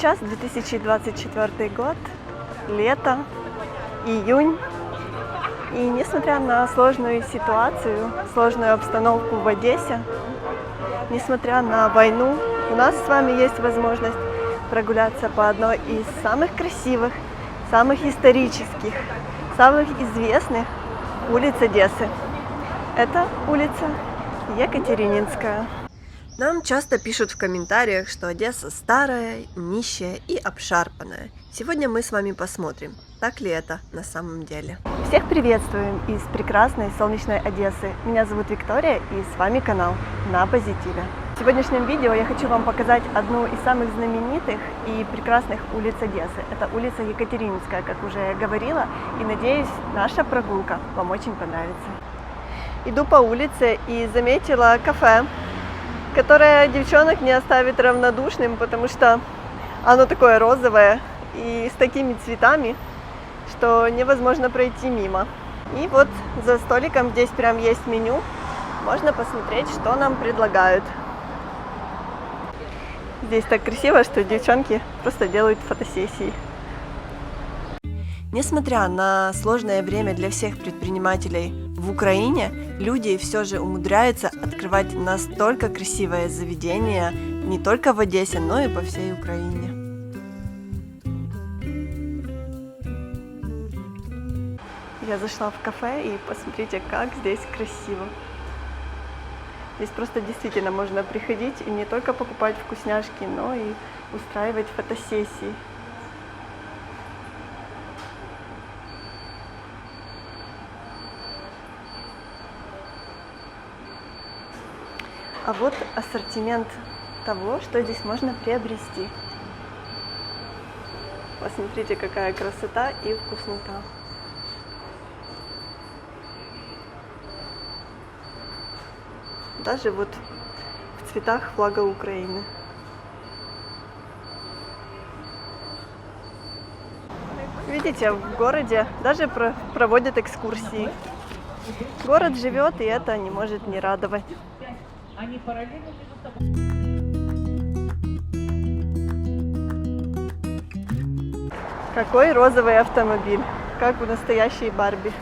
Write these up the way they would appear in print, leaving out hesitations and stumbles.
Сейчас 2024 год, лето, июнь. И несмотря на сложную ситуацию, сложную обстановку в Одессе, несмотря на войну, у нас с вами есть возможность прогуляться по одной из самых красивых, самых исторических, самых известных улиц Одессы. Это улица Екатерининская. Нам часто пишут в комментариях, что Одесса старая, нищая и обшарпанная. Сегодня мы с вами посмотрим, так ли это на самом деле. Всех приветствуем из прекрасной солнечной Одессы. Меня зовут Виктория и с вами канал На Позитиве. В сегодняшнем видео я хочу вам показать одну из самых знаменитых и прекрасных улиц Одессы. Это улица Екатерининская, как уже я говорила, и надеюсь, наша прогулка вам очень понравится. Иду по улице и заметила кафе, которое девчонок не оставит равнодушным, потому что оно такое розовое и с такими цветами, что невозможно пройти мимо. И вот за столиком здесь прям есть меню, можно посмотреть, что нам предлагают. Здесь так красиво, что девчонки просто делают фотосессии. Несмотря на сложное время для всех предпринимателей в Украине, люди все же умудряются открывать настолько красивое заведение не только в Одессе, но и по всей Украине. Я зашла в кафе и посмотрите, как здесь красиво. Здесь просто действительно можно приходить и не только покупать вкусняшки, но и устраивать фотосессии. А вот ассортимент того, что здесь можно приобрести. Посмотрите, какая красота и вкуснота. Даже вот в цветах флага Украины. Видите, в городе даже проводят экскурсии. Город живет, и это не может не радовать. Они параллельно между собой. Какой розовый автомобиль, как у настоящей Барби.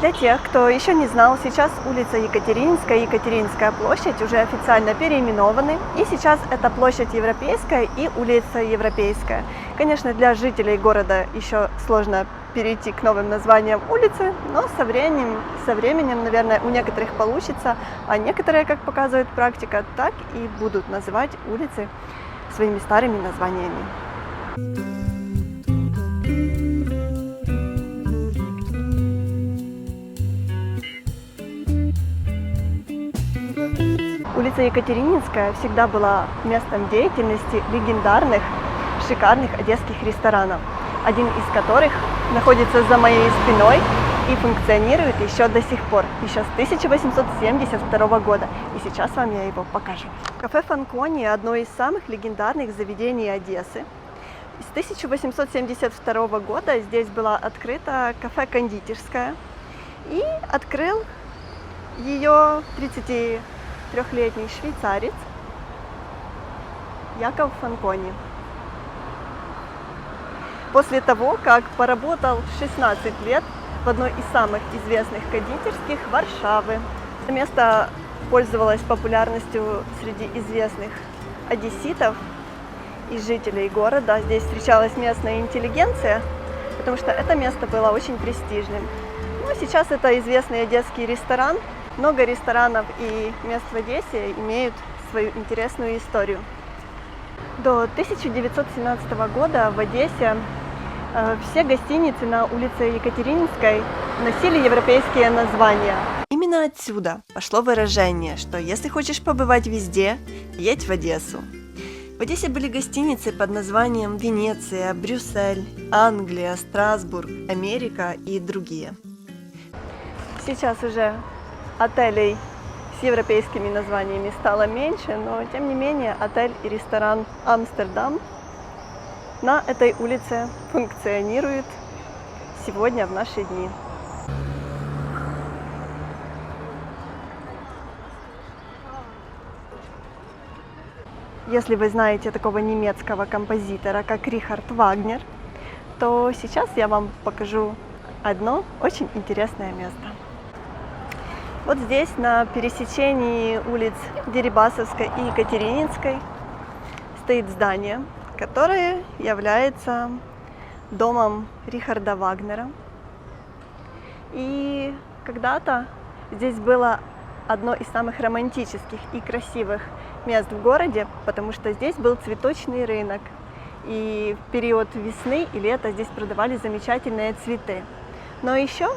Для тех, кто еще не знал, сейчас улица Екатерининская и Екатерининская площадь уже официально переименованы. И сейчас это площадь Европейская и улица Европейская. Конечно, для жителей города еще сложно перейти к новым названиям улицы, но со временем, наверное, у некоторых получится, а некоторые, как показывает практика, так и будут называть улицы своими старыми названиями. Улица Екатерининская всегда была местом деятельности легендарных, шикарных одесских ресторанов, один из которых находится за моей спиной и функционирует еще до сих пор, еще с 1872 года. И сейчас вам я его покажу. Кафе Фанкони – одно из самых легендарных заведений Одессы. С 1872 года здесь была открыта кафе-кондитерская, и открыл ее 33-летний швейцарец Яков Фанкони. После того, как поработал 16 лет в одной из самых известных кондитерских Варшавы. Это место пользовалось популярностью среди известных одесситов и жителей города. Здесь встречалась местная интеллигенция, потому что это место было очень престижным. Ну, а сейчас это известный одесский ресторан. Много ресторанов и мест в Одессе имеют свою интересную историю. До 1917 года в Одессе все гостиницы на улице Екатерининской носили европейские названия. Именно отсюда пошло выражение, что если хочешь побывать везде, едь в Одессу. В Одессе были гостиницы под названием Венеция, Брюссель, Англия, Страсбург, Америка и другие. Сейчас уже отелей с европейскими названиями стало меньше, но тем не менее отель и ресторан «Амстердам» на этой улице функционирует сегодня в наши дни. если вы знаете такого немецкого композитора, как Рихард Вагнер, то сейчас я вам покажу одно очень интересное место. Вот здесь, на пересечении улиц Дерибасовской и Екатерининской, стоит здание, которое является домом Рихарда Вагнера. И когда-то здесь было одно из самых романтических и красивых мест в городе, потому что здесь был цветочный рынок. И в период весны и лета здесь продавали замечательные цветы. Но еще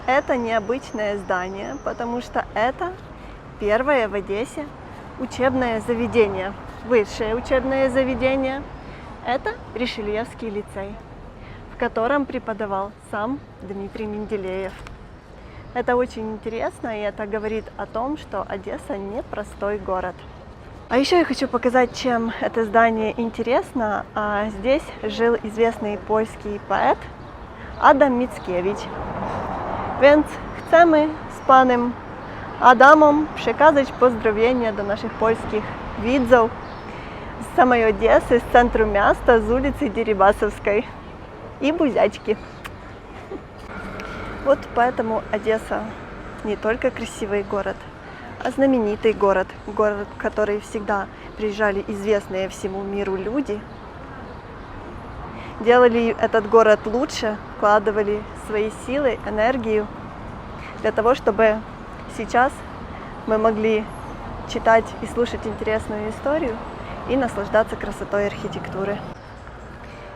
это необычное здание, потому что это первое в Одессе учебное заведение, высшее учебное заведение. Это Ришельевский лицей, в котором преподавал сам Дмитрий Менделеев. Это очень интересно, и это говорит о том, что Одесса непростой город. А еще я хочу показать, чем это здание интересно. Здесь жил известный польский поэт Адам Мickiewicz. Więc chcemy z panem Adamem przekazać pozdrowienia do naszych polskich widzów z samej Odessy, z centrum miasta, z ulicy Дерибасовской и Бузячки. Вот поэтому Одесса не только красивый город, а знаменитый город, город, в который всегда приезжали известные всему миру люди, делали этот город лучше, вкладывали свои силы, энергию для того, чтобы сейчас мы могли читать и слушать интересную историю и наслаждаться красотой архитектуры.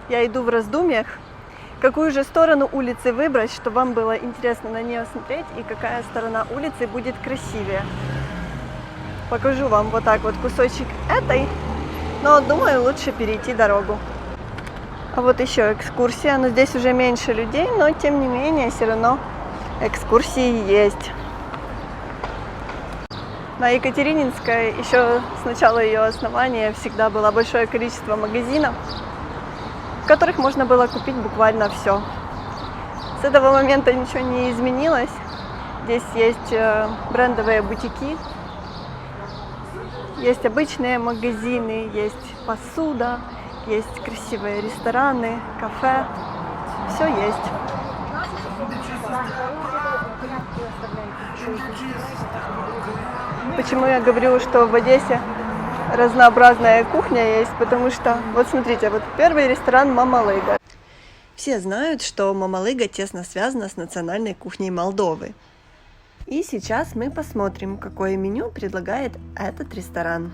Я иду в раздумьях, какую же сторону улицы выбрать, чтобы вам было интересно на нее смотреть, и какая сторона улицы будет красивее. Покажу вам вот так вот кусочек этой, но думаю, лучше перейти дорогу. А вот еще экскурсия, но здесь уже меньше людей, но тем не менее все равно экскурсии есть. На Екатерининской еще с начала ее основания всегда было большое количество магазинов, в которых можно было купить буквально все. С этого момента ничего не изменилось. Здесь есть брендовые бутики, есть обычные магазины, есть посуда, есть красивые рестораны, кафе. Все есть. Почему я говорю, что в Одессе разнообразная кухня есть? Потому что, вот смотрите, вот первый ресторан Мамалыга. Все знают, что Мамалыга тесно связана с национальной кухней Молдовы. И сейчас мы посмотрим, какое меню предлагает этот ресторан.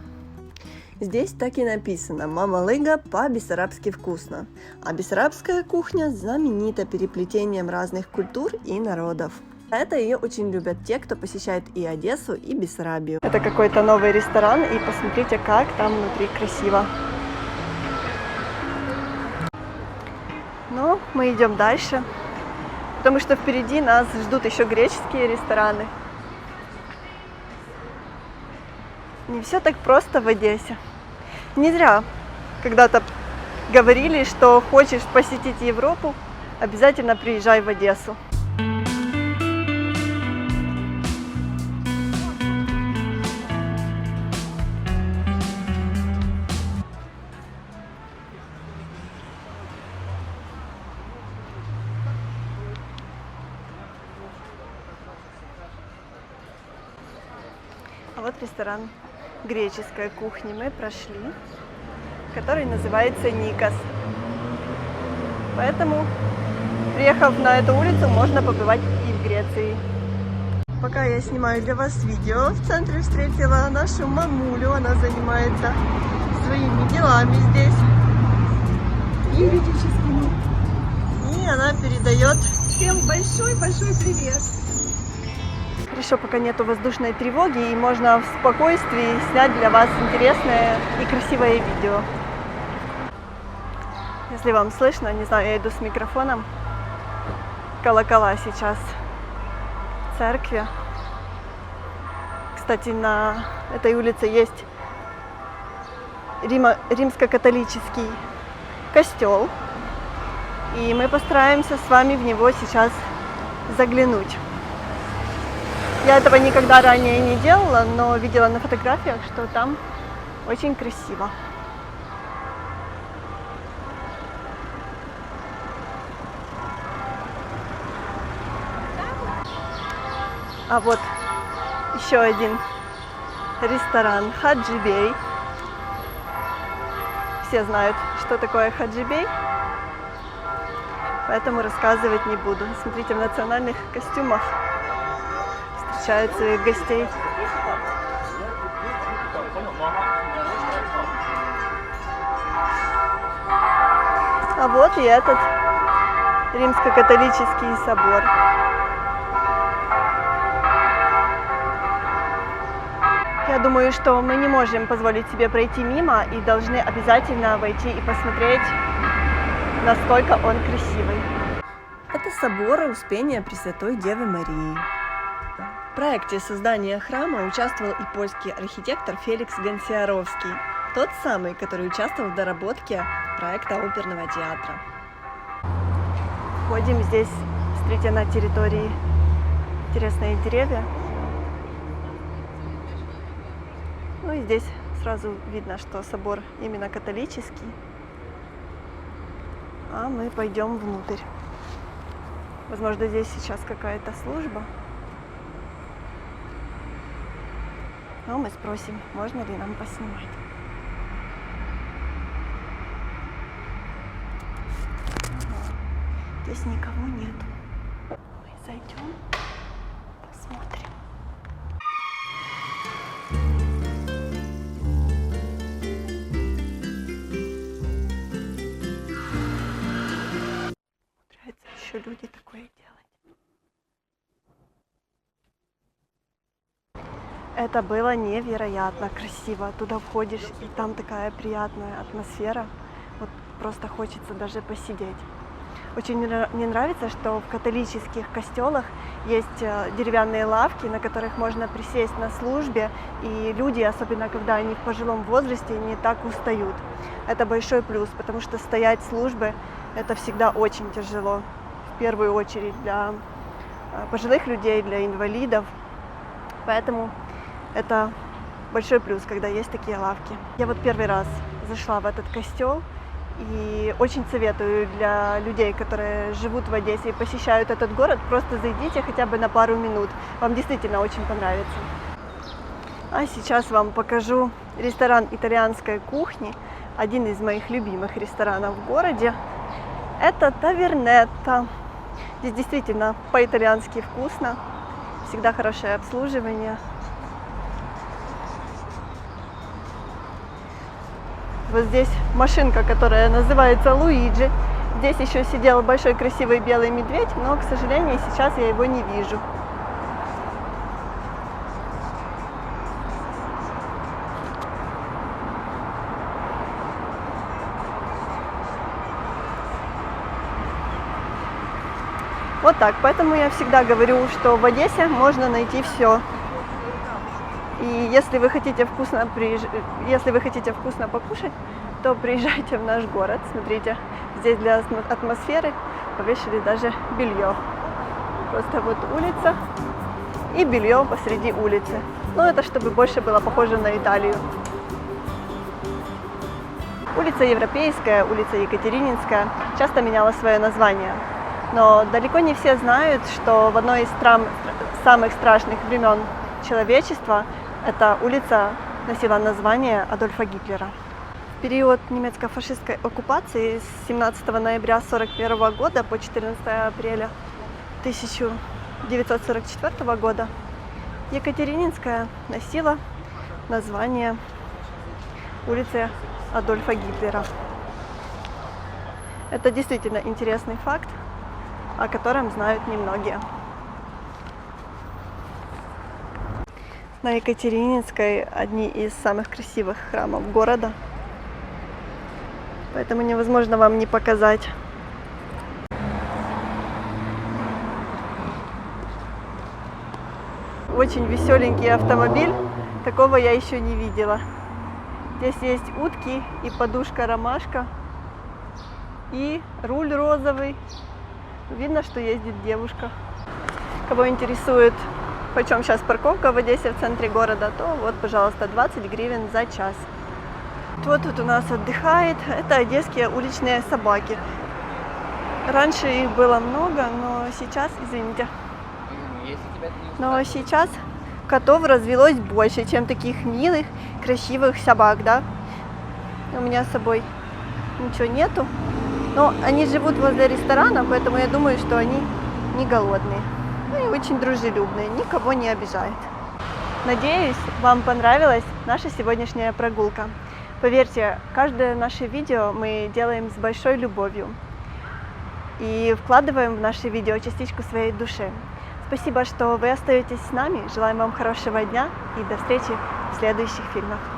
Здесь так и написано: Мамалыга по-бессарабски вкусно. А бессарабская кухня знаменита переплетением разных культур и народов. Это ее очень любят те, кто посещает и Одессу, и Бессарабию. Это какой-то новый ресторан, и посмотрите, как там внутри красиво. Но мы идем дальше, потому что впереди нас ждут еще греческие рестораны. Не все так просто в Одессе. Не зря когда-то говорили, что хочешь посетить Европу, обязательно приезжай в Одессу. А вот ресторан греческой кухни мы прошли, который называется Никос. Поэтому, приехав на эту улицу, можно побывать и в Греции. Пока я снимаю для вас видео, в центре встретила нашу мамулю. Она занимается своими делами здесь, юридическими. И она передает всем большой-большой привет. Хорошо, пока нету воздушной тревоги, и можно в спокойствии снять для вас интересное и красивое видео. Если вам слышно, не знаю, я иду с микрофоном. Колокола сейчас в церкви. Кстати, на этой улице есть римско-католический костел. И мы постараемся с вами в него сейчас заглянуть. Я этого никогда ранее не делала, но видела на фотографиях, что там очень красиво. А вот еще один ресторан Хаджи Бей. Все знают, что такое Хаджи Бей, поэтому рассказывать не буду. Смотрите, в национальных костюмах встречают своих гостей. А вот и этот римско-католический собор. Я думаю, что мы не можем позволить себе пройти мимо и должны обязательно войти и посмотреть, насколько он красивый. Это собор Успения Пресвятой Девы Марии. В проекте создания храма участвовал и польский архитектор Феликс Гонсиаровский, тот самый, который участвовал в доработке проекта оперного театра. Ходим здесь, смотрите, на территории интересные деревья. Ну и здесь сразу видно, что собор именно католический. А мы пойдем внутрь. Возможно, здесь сейчас какая-то служба. Но мы спросим, можно ли нам поснимать. Здесь никого нету. Мы зайдем, посмотрим. Нравится еще люди такое делать. Это было невероятно красиво. Туда входишь, и там такая приятная атмосфера. Вот просто хочется даже посидеть. Очень мне нравится, что в католических костелах есть деревянные лавки, на которых можно присесть на службе, и люди, особенно когда они в пожилом возрасте, не так устают. Это большой плюс, потому что стоять службы – это всегда очень тяжело, в первую очередь для пожилых людей, для инвалидов. Поэтому это большой плюс, когда есть такие лавки. Я вот первый раз зашла в этот костел. И очень советую для людей, которые живут в Одессе и посещают этот город, просто зайдите хотя бы на пару минут. Вам действительно очень понравится. А сейчас вам покажу ресторан итальянской кухни. Один из моих любимых ресторанов в городе. Это Тавернетта. Здесь действительно по-итальянски вкусно. Всегда хорошее обслуживание. Вот здесь машинка, которая называется Луиджи. Здесь еще сидел большой красивый белый медведь, но, к сожалению, сейчас я его не вижу. Вот так. Поэтому я всегда говорю, что в Одессе можно найти все. И если вы хотите вкусно покушать, то приезжайте в наш город. Смотрите, здесь для атмосферы повесили даже белье. Просто вот улица и белье посреди улицы. Ну, это чтобы больше было похоже на Италию. Улица Европейская, улица Екатерининская часто меняла свое название. Но далеко не все знают, что в одной из самых страшных времен человечества эта улица носила название Адольфа Гитлера. В период немецко-фашистской оккупации с 17 ноября 1941 года по 14 апреля 1944 года Екатерининская носила название улицы Адольфа Гитлера. Это действительно интересный факт, о котором знают немногие. На Екатерининской одни из самых красивых храмов города, поэтому невозможно вам не показать. Очень веселенький автомобиль, такого я еще не видела. Здесь есть утки и подушка-ромашка, и руль розовый. Видно, что ездит девушка. Кого интересует, почем сейчас парковка в Одессе в центре города, то вот, пожалуйста, 20 гривен за час. Вот тут у нас отдыхает. Это одесские уличные собаки. Раньше их было много, но сейчас, извините, Но сейчас котов развелось больше, чем таких милых, красивых собак, да? У меня с собой ничего нету. Но они живут возле ресторана, поэтому я думаю, что они не голодные. Ну и очень дружелюбные, никого не обижают. Надеюсь, вам понравилась наша сегодняшняя прогулка. Поверьте, каждое наше видео мы делаем с большой любовью и вкладываем в наши видео частичку своей души. Спасибо, что вы остаетесь с нами. Желаем вам хорошего дня и до встречи в следующих фильмах.